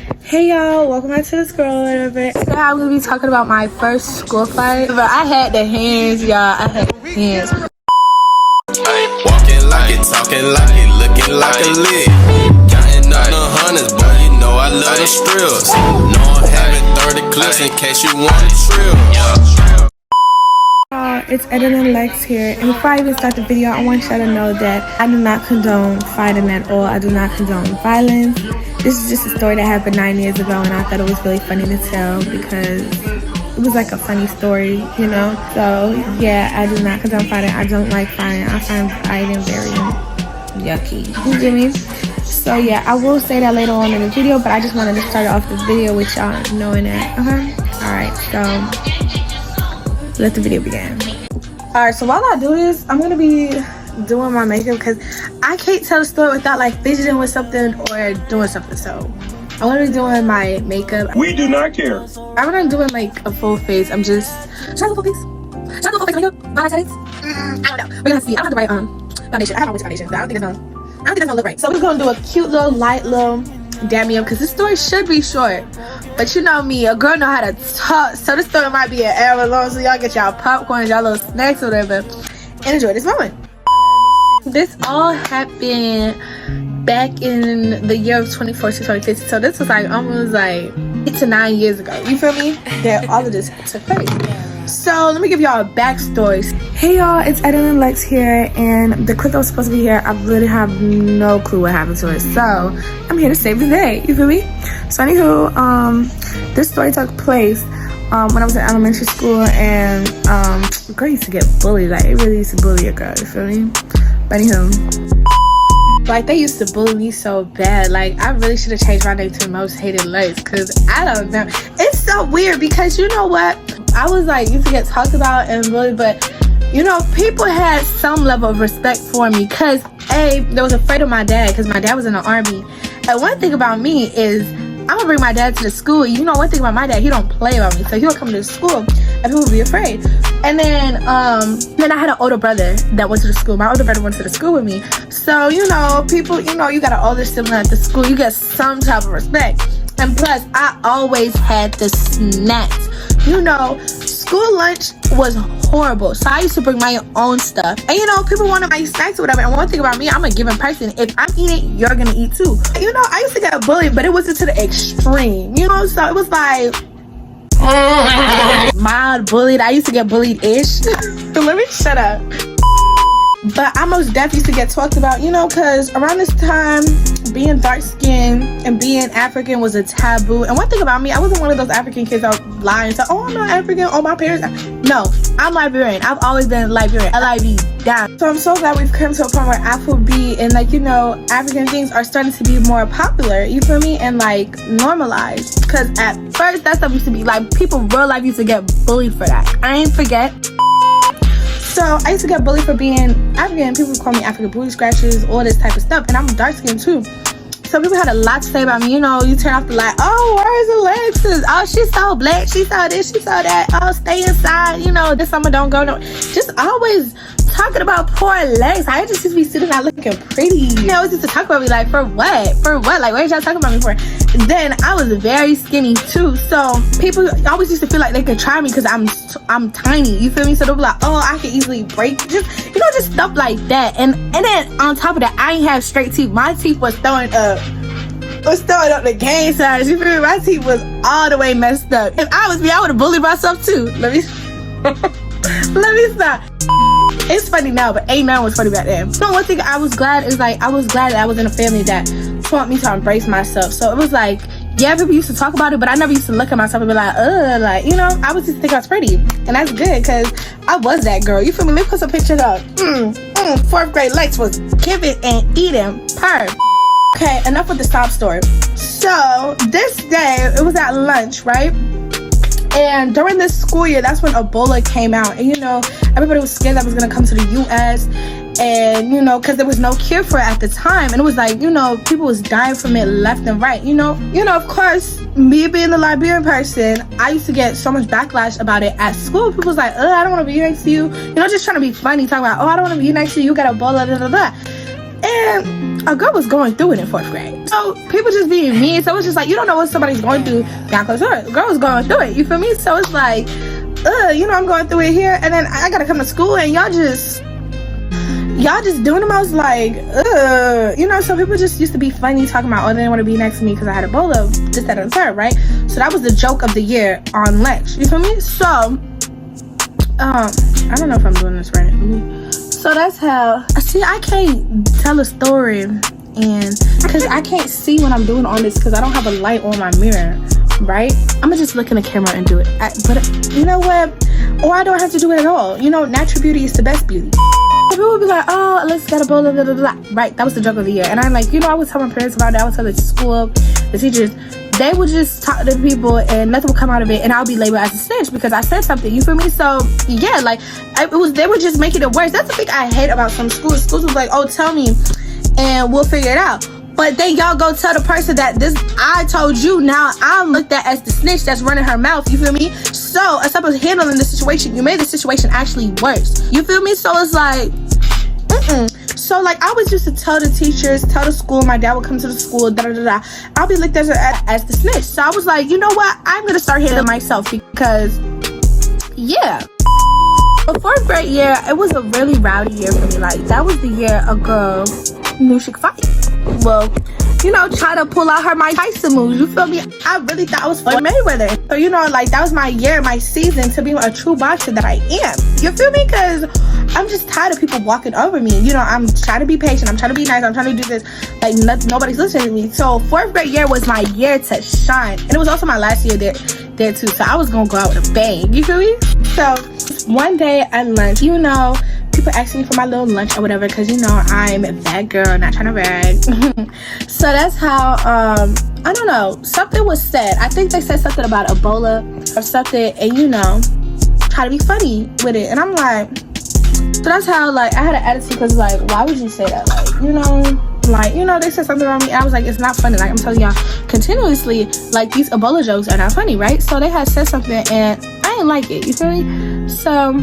Hey y'all, welcome back to the Scroll a little bit. Today I'm gonna be talking about my first school fight. But I had the hands, y'all. I had the hands. Walking like it, talking like it, looking like a lick. Counting up the hundreds, boy, you know I love the strills. Know I'm having 30 clips in case you want a trill. It's Tayden and Lex here, and before I even start the video, I want y'all to know that I do not condone fighting at all. I do not condone violence. This is just a story that happened 9 years ago, and I thought it was really funny to tell because it was like a funny story, you know? So, yeah, I do not condone fighting. I don't like fighting. I find fighting very yucky. You get me? So, yeah, I will say that later on in the video, but I just wanted to start off this video with y'all knowing that. Alright, so let the video begin. Alright, so while I do this, I'm going to be doing my makeup because I can't tell the story without like fidgeting with something or doing something. So I'm gonna be doing my makeup. We do not care. I'm not doing like a full face. I'm just should I go full face? Should I go full face makeup? My settings? I don't know. We're gonna see. I don't have the right foundation. I have my foundation, but I don't think it's gonna look right. So we're gonna do a cute little light little dab me up because this story should be short. But you know me, a girl know how to talk. So this story might be an hour long. So y'all get y'all popcorn, y'all little snacks or whatever, and enjoy this moment. This all happened back in the year of 2014, 2015. So this was like almost like 8 to 9 years ago. You feel me? That all of this took place. So let me give y'all a backstory. Hey y'all, it's Tayden and Lex here, and the clip that was supposed to be here, I really have no clue what happened to it. So I'm here to save the day. You feel me? So anywho, this story took place when I was in elementary school, and a girl used to get bullied. Like it really used to bully a girl. You feel me? But anywho, like they used to bully me so bad. Like I really should have changed my name to Most Hated Lex, because I don't know. It's so weird because you know what? I was like used to get talked about and bullied, but you know, people had some level of respect for me because they was afraid of my dad because my dad was in the army. And one thing about me is I'm gonna bring my dad to the school. You know, one thing about my dad, he don't play about me. So he'll come to the school and people will be afraid. And then I had an older brother that went to the school. My older brother went to the school with me. So, you know, people, you know, you got an older sibling at the school, you get some type of respect. And plus, I always had the snacks. You know, school lunch was horrible. So I used to bring my own stuff. And you know, people wanted my snacks or whatever. And one thing about me, I'm a giving person. If I'm eating, you're gonna eat too. You know, I used to get bullied, but it wasn't to the extreme. You know, so it was like mild bullied. I used to get bullied-ish. Let me shut up. But I most definitely used to get talked about, you know, because around this time, being dark-skinned and being African was a taboo. And one thing about me, I wasn't one of those African kids that would lie and say, oh, I'm not African, oh, my parents. No, I'm Liberian. I've always been Liberian, L-I-B, down. So I'm so glad we've come to a point where Afrobeat and, like, you know, African things are starting to be more popular, you feel me? And, like, normalized. Because at first, that stuff used to be, like, people real life used to get bullied for that. I ain't forget. So I used to get bullied for being African. People would call me African booty scratchers, all this type of stuff. And I'm dark skinned too. So people had a lot to say about me. You know, you turn off the light. Oh, where's Alexis? Oh, she's so black. She saw this. She saw that. Oh, stay inside. You know, this summer don't go no. Just always talking about poor Lex. I just used to be sitting there looking pretty. They always used to talk about me like, for what? For what? Like, what are y'all talking about me for? Then I was very skinny too. So people always used to feel like they could try me because I'm tiny. You feel me? So they'll be like, oh, I can easily break. Just, you know, just stuff like that. And then on top of that, I ain't have straight teeth. My teeth was throwing up the gang signs. You feel me? My teeth was all the way messed up. If I was me, I would have bullied myself too. Let me stop. It's funny now, but ain't none was funny back then. So one thing I was glad is like I was glad that I was in a family that taught me to embrace myself. So it was like, yeah, people used to talk about it, but I never used to look at myself and be like, you know, I was just think I was pretty. And that's good because I was that girl. You feel me? Let me put some pictures up. 4th grade Lex was giving and eating purr. Okay, enough with the sob story. So this day, it was at lunch, right? And during this school year, that's when Ebola came out. And, you know, everybody was scared that was going to come to the U.S. And, you know, because there was no cure for it at the time. And it was like, you know, people was dying from it left and right, you know. Of course, me being the Liberian person, I used to get so much backlash about it at school. People was like, I don't want to be next to you. You know, just trying to be funny, talking about, I don't want to be next to you. You got Ebola, da, da, da. And a girl was going through it in 4th grade. So people just being mean. So it's just like, you don't know what somebody's going through down close to her. The girl was going through it. You feel me? So it's like, I'm going through it here, and then I gotta come to school, and y'all just doing the most, like, so people just used to be funny, talking about, they didn't want to be next to me because I had Ebola, this, that, and the third, right? So that was the joke of the year on lunch. You feel me? So, I don't know if I'm doing this right. So that's how, see, I can't tell a story, and because I can't see when I'm doing all this because I don't have a light on my mirror, right? I'm gonna just look in the camera and do it. But you know what? Or I don't have to do it at all. Natural beauty is the best beauty. People would be like, oh, let's get a bowl of blah, blah, blah. Right, that was the joke of the year. And I'm like, I would tell my parents about it. I would tell the school, the teachers. They would just talk to the people and nothing would come out of it, and I'll be labeled as a snitch because I said something. You feel me? So yeah, like they were just making it worse. That's the thing I hate about some schools. Schools was like, oh, tell me and we'll figure it out. But then y'all go tell the person that I told you, now I'm looked at as the snitch that's running her mouth. You feel me? So instead of handling the situation, you made the situation actually worse. You feel me? So it's like, So like I was used to tell the teachers, tell the school, my dad would come to the school, I'll be looked at as the snitch. So I was like, you know what? I'm gonna start handling myself because, yeah. The 4th grade year, it was a really rowdy year for me. Like that was the year a girl knew she could fight. Well, try to pull out her Mike Tyson moves. You feel me? I really thought I was Floyd Mayweather. So, like that was my year, my season to be a true boxer that I am. You feel me? Because I'm just tired of people walking over me. I'm trying to be patient. I'm trying to be nice. I'm trying to do this. Like nobody's listening to me. So 4th grade year was my year to shine. And it was also my last year there too. So I was going to go out with a bang. You feel me? So one day at lunch, people asking me for my little lunch or whatever because I'm that girl, not trying to brag. So that's how I don't know, something was said. I think they said something about Ebola or something, and try to be funny with it. And I'm like, so that's how like I had an attitude because like, why would you say that? Like, they said something about me. I was like, it's not funny. Like I'm telling y'all continuously, like these Ebola jokes are not funny, right? So they had said something and I didn't like it. You feel me? So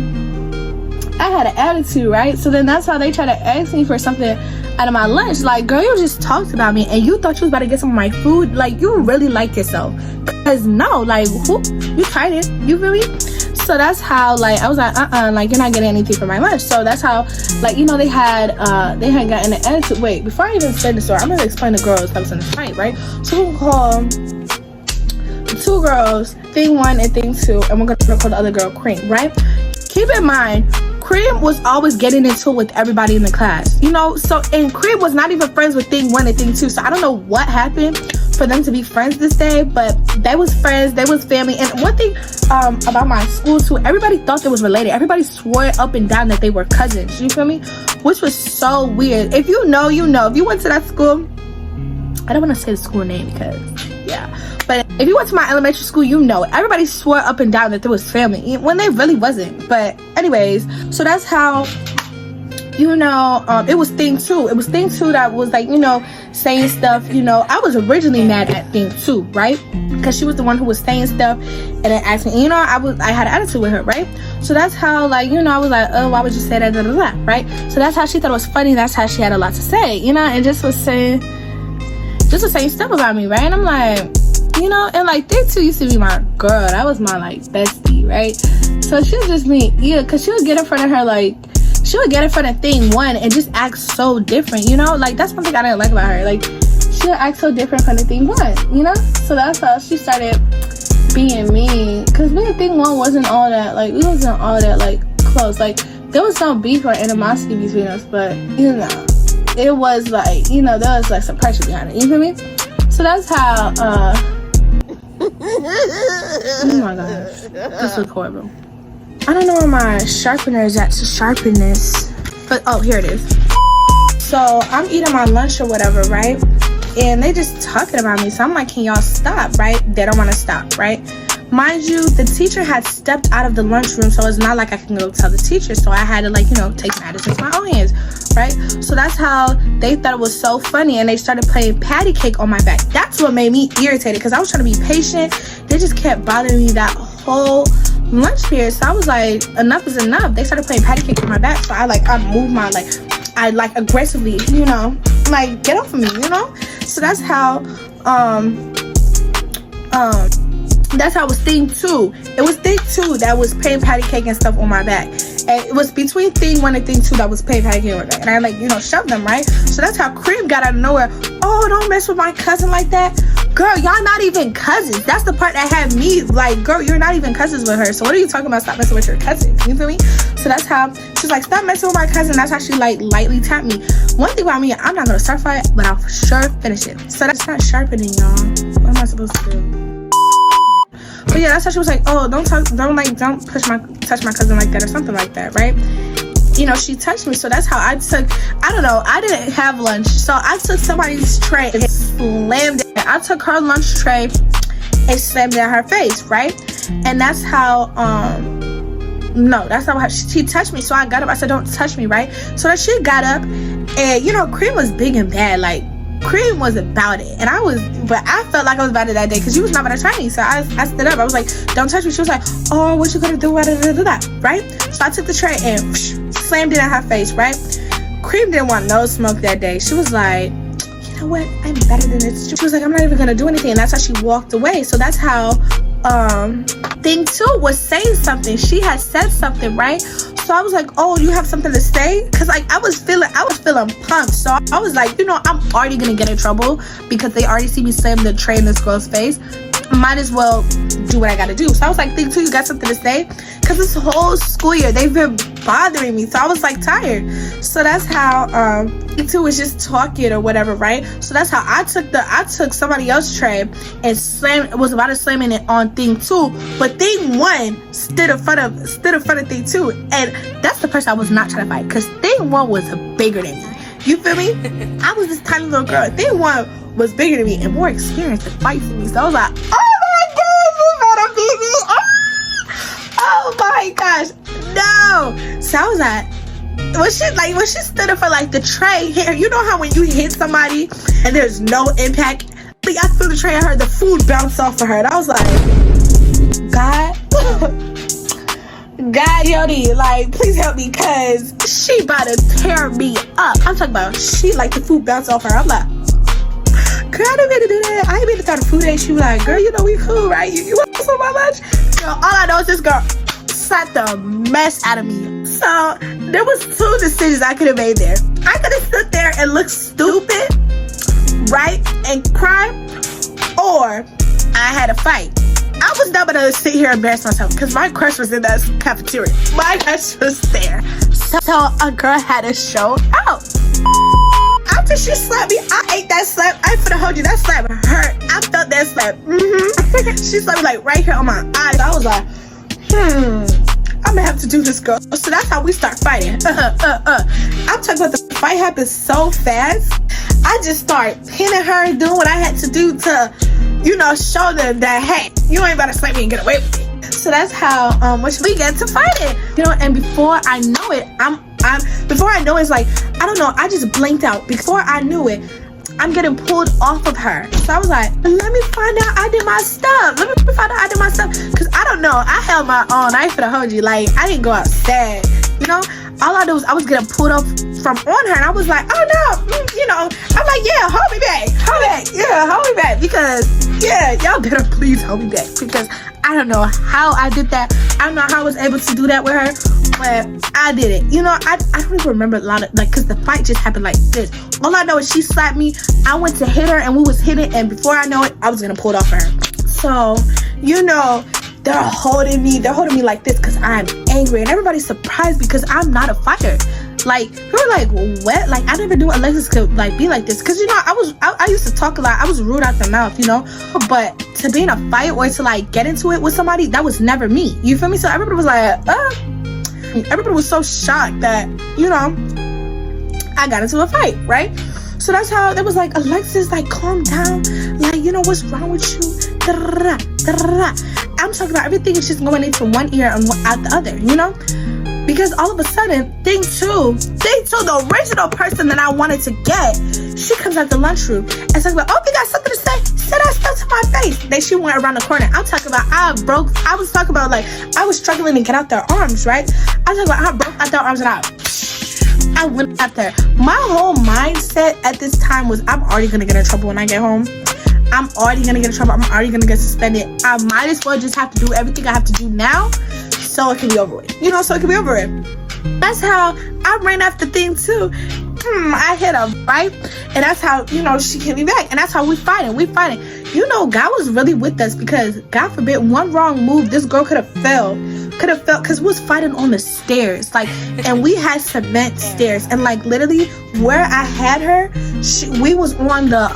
I had an attitude, right? So then that's how they try to ask me for something out of my lunch. Like, girl, you just talked about me and you thought you was about to get some of my food. Like, you really like yourself. Because no, like, you tried it. You feel me? So that's how, like, I was like, like, you're not getting anything for my lunch. So that's how, like, they had gotten an attitude. Wait, before I even explain the story, I'm going to explain the girls that was in the fight, right? So we'll call 2 girls, thing 1 and thing 2, and we're going to call the other girl Cream, right? Keep in mind, Cream was always getting into it with everybody in the class, and Cream was not even friends with thing 1 and thing 2. So I don't know what happened for them to be friends this day, but they was friends, they was family. And one thing about my school too, everybody thought they was related. Everybody swore up and down that they were cousins. You feel me? Which was so weird. If you know, if you went to that school, I don't want to say the school name because but if you went to my elementary school, everybody swore up and down that there was family when they really wasn't. But anyways, so that's how it was thing 2. It was thing 2 that was like saying stuff. I was originally mad at thing 2, right? Because she was the one who was saying stuff and then asked me. I had an attitude with her, right? So that's how like I was like, oh, why would you say that? Blah, blah, blah, right? So that's how she thought it was funny. That's how she had a lot to say, and just was saying stuff about me, right? And I'm like, and like they 2 used to be my girl. That was my like bestie, right? So she was just me, because she would get in front of her, like she would get in front of thing 1 and just act so different, like that's one thing I didn't like about her. Like she would act so different in front of thing 1, so that's how she started being mean, because me and thing 1 wasn't all that, like we wasn't all that like close. Like there was some beef or animosity between us, but it was like there was like some pressure behind it, you feel me? So that's how oh my gosh, this was horrible. I don't know where my sharpener is at to sharpen this, but oh, here it is. So I'm eating my lunch or whatever, right? And they just talking about me. So I'm like, can y'all stop, right? They don't want to stop, right? Mind you, the teacher had stepped out of the lunchroom, so it's not like I can go tell the teacher. So I had to like, take matters into my own hands, right? So that's how they thought it was so funny, and they started playing patty cake on my back. That's what made me irritated, because I was trying to be patient. They just kept bothering me that whole lunch period. So I was like, enough is enough. They started playing patty cake on my back, so I moved my I like aggressively, you know, like get off of me, you know. So that's how it was thing 2. It was thing 2 that was paying patty cake and stuff on my back. And it was between thing 1 and thing 2 that was paying patty cake on my back. And I like, you know, shoved them, right? So that's how Cream got out of nowhere. Oh, don't mess with my cousin like that. Girl, y'all not even cousins. That's the part that had me like, girl, you're not even cousins with her. So what are you talking about? Stop messing with your cousin. You feel me? So that's how she's like, stop messing with my cousin. That's how she like lightly tapped me. One thing about me, I'm not gonna start fight, but I'll for sure finish it. So that's not sharpening, y'all. What am I supposed to do? But yeah, that's how she was like, oh, don't touch my cousin like that or something like that, right? You know, she touched me. So that's how I don't know, I didn't have lunch, so I took somebody's tray and slammed it. I took her lunch tray and slammed it in her face, right? And that's how she touched me. So I got up, I said, don't touch me, right? So that she got up, and you know, Cream was big and bad, like Cream was about it, and but I felt like I was about it that day because she was not about to try me. So I stood up. I was like, don't touch me. She was like, oh, what you gonna do? Right? So I took the tray and slammed it in her face, right? Cream didn't want no smoke that day. She was like, you know what? I'm better than this. She was like, I'm not even gonna do anything. And that's how she walked away. So that's how thing 2 was saying something. She had said something, right? So I was like, oh, you have something to say? Because like I was feeling pumped. So I was like, you know, I'm already gonna get in trouble because they already see me slam the tray in this girl's face. Might as well do what I gotta do. So I was like, thing 2, you got something to say? Because this whole school year they've been bothering me. So I was like tired. So that's how thing 2 was just talking or whatever, right? So that's how I took somebody else's tray and was about to slam it on thing 2, but thing 1 stood in front of thing 2, and that's the person I was not trying to fight because thing 1 was bigger than me. You feel me? I was this tiny little girl. Thing 1 was bigger than me and more experienced in fights than me. So I was like, oh my gosh, you better beat me. Oh my gosh, no. So I was like, when she stood up for like the tray here, you know how when you hit somebody and there's no impact, like I threw the tray at her, the food bounced off of her, and I was like, God, Yodi, like, please help me, cause she about to tear me up. I'm talking about she like the food bounced off her. I'm like, girl, I didn't mean to do that. I ain't mean to throw the food at you. She was like, girl, you know we cool, right? You want some of my lunch? Girl, all I know is this girl slapped the mess out of me. So there was 2 decisions I could have made there. I could have stood there and looked stupid, right, and cry, or I had a fight. I was not gonna sit here and embarrass myself because my crush was in that cafeteria. My crush was there. So a girl had to show out. After she slapped me, I ate that slap. I finna hold you. That slap hurt. I felt that slap. She slapped me like right here on my eyes. I was like, I'm gonna have to do this, girl. So that's how we start fighting. I'm talking about the fight happened so fast. I just started pinning her, doing what I had to do to, you know, show them that, hey, you ain't about to slap me and get away with me. So that's how we get to fighting, you know. And before I know it, it's like, I don't know, I just blinked out. Before I knew it, I'm getting pulled off of her. So I was like, let me find out I did my stuff. Because I don't know, I held my own. I ain't finna hold you. Like, I didn't go out sad, you know. All I did was I was getting pulled off from on her, and I was like, oh no, you know. I'm like, yeah, hold me back, because yeah, y'all better please hold me back, because I don't know how I did that. I don't know how I was able to do that with her, but I did it. You know, I don't even remember a lot of, like, because the fight just happened like this. All I know is she slapped me. I went to hit her, and we was hitting, and before I know it, I was gonna pull it off her. So, you know, they're holding me like this because I'm angry, and everybody's surprised because I'm not a fighter. Like, we were like, what? Like, I never knew Alexis could like be like this, because, you know, I used to talk a lot. I was rude out the mouth, you know, but to be in a fight or to like get into it with somebody, that was never me. You feel me? So everybody was like, everybody was so shocked that, you know, I got into a fight, right? So that's how it was like, Alexis, like, calm down. Like, you know, what's wrong with you? I'm talking about everything is just going into one ear and out the other, you know? Because all of a sudden, thing two, the original person that I wanted to get, she comes out the lunchroom and says, well, oh, you got something to say? Say that stuff to my face. Then she went around the corner. I'm talking about, I was talking about, like, I was struggling to get out their arms, right? I'm talking about, I broke out their arms and I I went after her. My whole mindset at this time was, I'm already gonna get in trouble when I get home. I'm already gonna get in trouble. I'm already gonna get suspended. I might as well just have to do everything I have to do now so it can be over with. So it can be over with. That's how I ran after things too. I hit her, right? And that's how, she hit me back. And that's how we fighting. God was really with us, because God forbid one wrong move, this girl could have fell, because we was fighting on the stairs, and we had cement stairs, and literally where I had her, we was on the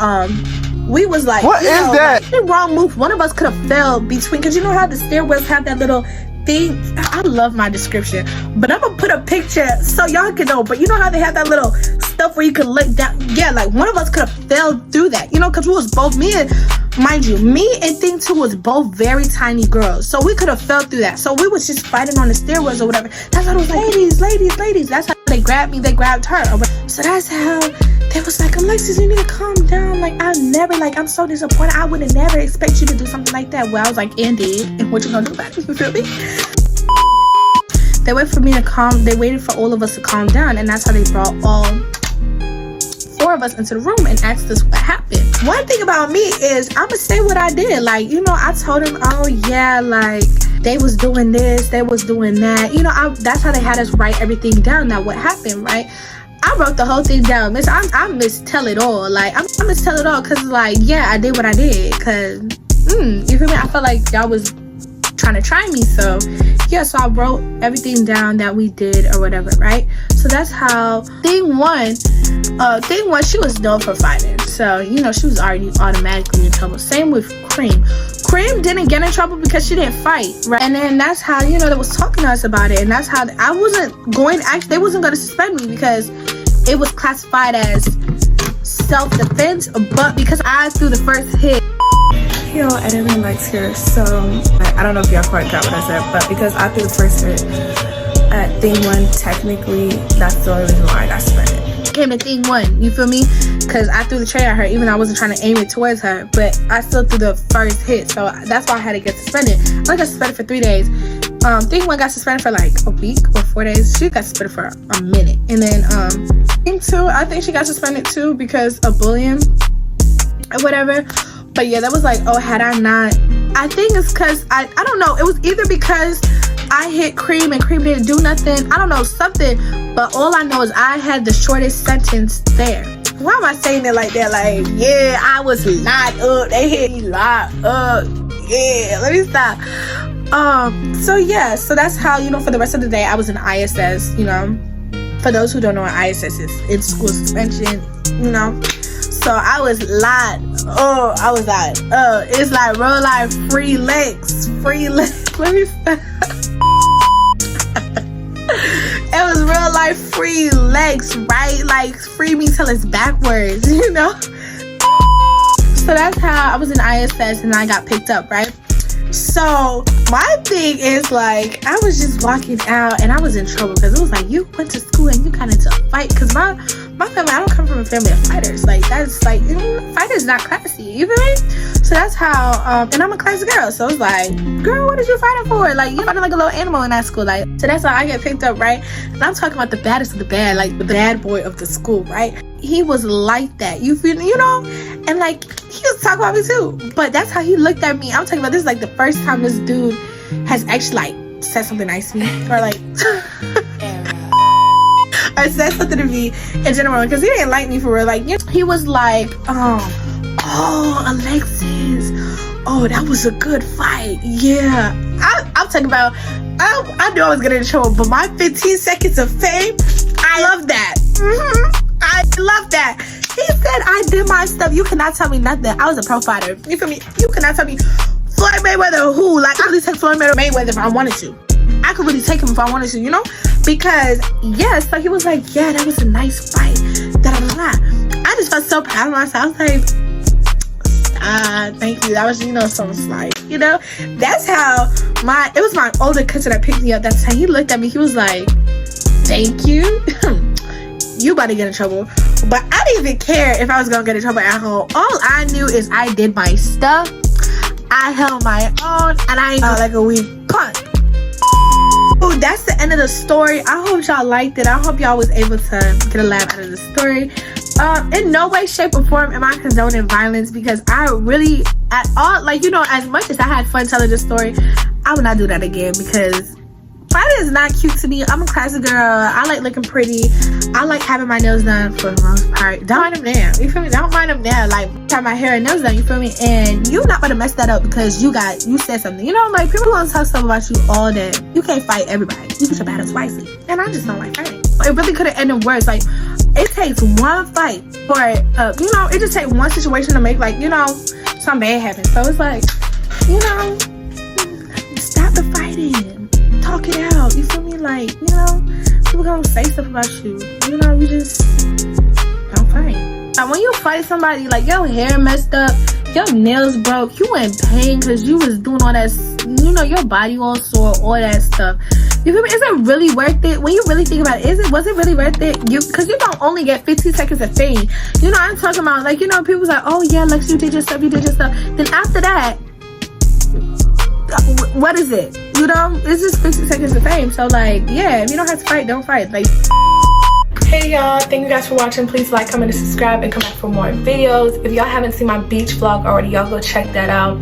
we was like, what is that? Wrong move, one of us could have fell between, because you know how the stairwells have that little thing. I love my description, but I'm gonna put a picture so y'all can know. But you know how they have that little stuff where you can look down? Yeah, one of us could have fell through that, because we was both, me and Thing 2 was both very tiny girls, so we could have fell through that. So we was just fighting on the stairwells or whatever. That's how it was like, ladies. That's how they grabbed me, they grabbed her. So that's how they was like, Alexis, you need to calm down. I'm so disappointed. I would have never expect you to do something like that. Well, I was like, indeed, and what you gonna do about it? You feel me? They waited for all of us to calm down, and that's how they brought all 4 of us into the room and asked us what happened. One thing about me is I'ma say what I did. I told them, oh yeah, they was doing this, they was doing that. That's how they had us write everything down. Now what happened, right? I wrote the whole thing down. I mistell it all. I mistell it all because yeah, I did what I did. Cause you feel me? I felt like y'all was trying to try me. So yeah, so I wrote everything down that we did or whatever, right? So that's how Thing 1, she was known for fighting. So, she was already automatically in trouble. Same with Cream. Cream didn't get in trouble because she didn't fight, right? And then that's how, they was talking to us about it. And that's how they wasn't going to suspend me because it was classified as self-defense. But because I threw the first hit. Yo, editing lights here. So, I don't know if y'all quite got what I said, but because I threw the first hit at Thing 1, technically, that's the only reason why I got suspended. Came to Thing 1, you feel me? Because I threw the tray at her, even though I wasn't trying to aim it towards her, but I still threw the first hit, so that's why I had to get suspended. I got suspended for 3 days. Thing 1 got suspended for a week or 4 days. She got suspended for a minute. And then Thing 2, I think she got suspended too because of bullying or whatever. But yeah, that was had I not, I think it's because I don't know, it was either because I hit Cream and Cream didn't do nothing, I don't know, something, but all I know is I had the shortest sentence there. Why am I saying it like that? Yeah, I was locked up, they hit me locked up, yeah, let me stop. So yeah, so that's how, for the rest of the day I was in ISS. For those who don't know what ISS is, it's school suspension, So I was locked. I was like, it's like real life free legs. Let me stop. It was real life free legs, right? Free me till it's backwards, So that's how I was in ISS and I got picked up, right? So my thing is I was just walking out and I was in trouble because it was you went to school and you got into a fight, because my family, I don't come from a family of fighters. That's fighters not classy, you feel me? So that's how and I'm a classy girl, so it's girl, what did you fighting for? You fighting like a little animal in that school. So that's how I get picked up, right? And I'm talking about the baddest of the bad, the bad boy of the school, right? He was like that, you feel, and he was talking about me too, but that's how he looked at me. I'm talking about this is the first time this dude has actually said something nice to me, or or said something to me in general, because he didn't like me for real. He was oh, Alexis, oh, that was a good fight, yeah. I'm talking about, I knew I was getting in trouble, but my 15 seconds of fame, I love that. I love that. He said I did my stuff. You cannot tell me nothing. I was a pro fighter. You feel me? You cannot tell me Floyd Mayweather who? I could really take Floyd Mayweather if I wanted to. I could really take him if I wanted to, Because, yes, so he was yeah, that was a nice fight. Da-da-da-da. I just felt so proud of myself. I was thank you. That was, so slight. That's how it was my older cousin that picked me up that time. He looked at me. He was thank you. You about to get in trouble. But I didn't even care if I was gonna get in trouble at home. All I knew is I did my stuff. I held my own, and I ain't like a weak punk. Oh, that's the end of the story. I hope y'all liked it. I hope y'all was able to get a laugh out of the story. In no way, shape, or form am I condoning violence, because I really, at all, like, you know, as much as I had fun telling this story, I would not do that again, because violence is not cute to me. I'm a classy girl. I like looking pretty. I like having my nails done for the most part. Don't mind them now. You feel me? Don't mind them now. Like, have my hair and nails done. You feel me? And you're not about to mess that up because you said something. You know, like, people want to talk stuff about you all day. You can't fight everybody. You put your battles wisely. And I just don't like fighting. It really could have ended worse. Like, it takes one fight for, you know, it just takes one situation to make, like, you know, something bad happen. So it's like, you know, stop the fighting. Talk it out. You feel me? Like, you know, people gonna say stuff about you. You know, you just don't fight. Like, when you fight somebody, like, your hair messed up, your nails broke, you in pain because you was doing all that, you know, your body all sore, all that stuff. You feel me? Is it really worth it? When you really think about it, was it really worth it? Because you don't only get 15 seconds of fame. You know, I'm talking about, like, you know, people's like, oh yeah, Lex, you did your stuff. Then after that, what is it? You know, it's just 50 seconds of fame. So, like, yeah, if you don't have to fight, don't fight. Like, hey y'all, thank you guys for watching. Please like, comment, and subscribe, and come back for more videos. If y'all haven't seen my beach vlog already, y'all go check that out.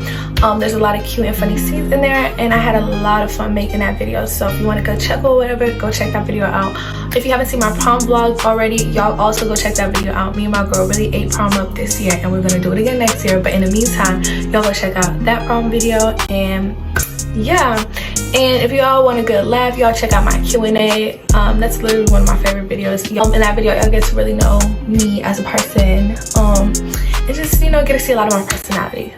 There's a lot of cute and funny scenes in there, and I had a lot of fun making that video. So if you want to go check or whatever, go check that video out. If you haven't seen my prom vlog already, y'all also go check that video out. Me and my girl really ate prom up this year, and we're gonna do it again next year. But in the meantime, y'all go check out that prom video. And yeah, and if y'all want a good laugh, y'all check out my Q&A. That's literally one of my favorite videos. In that video, y'all get to really know me as a person, and just, you know, get to see a lot of my personality.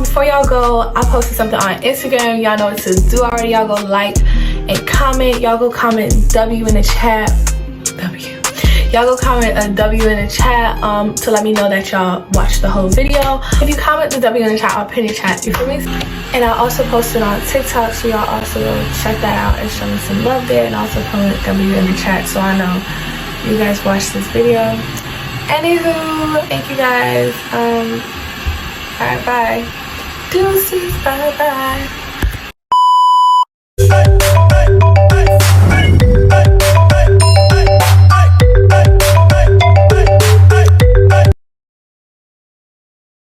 Before y'all go, I posted something on Instagram. Y'all know what to do already. Y'all go like and comment. Y'all go comment W in the chat. Y'all go comment a W in the chat to let me know that y'all watched the whole video. If you comment the W in the chat, I'll pin your chat, you feel me? And I also posted on TikTok, so y'all also check that out and show me some love there, and also comment W in the chat so I know you guys watched this video. Anywho, thank you guys. Alright, bye. Deuces, bye bye.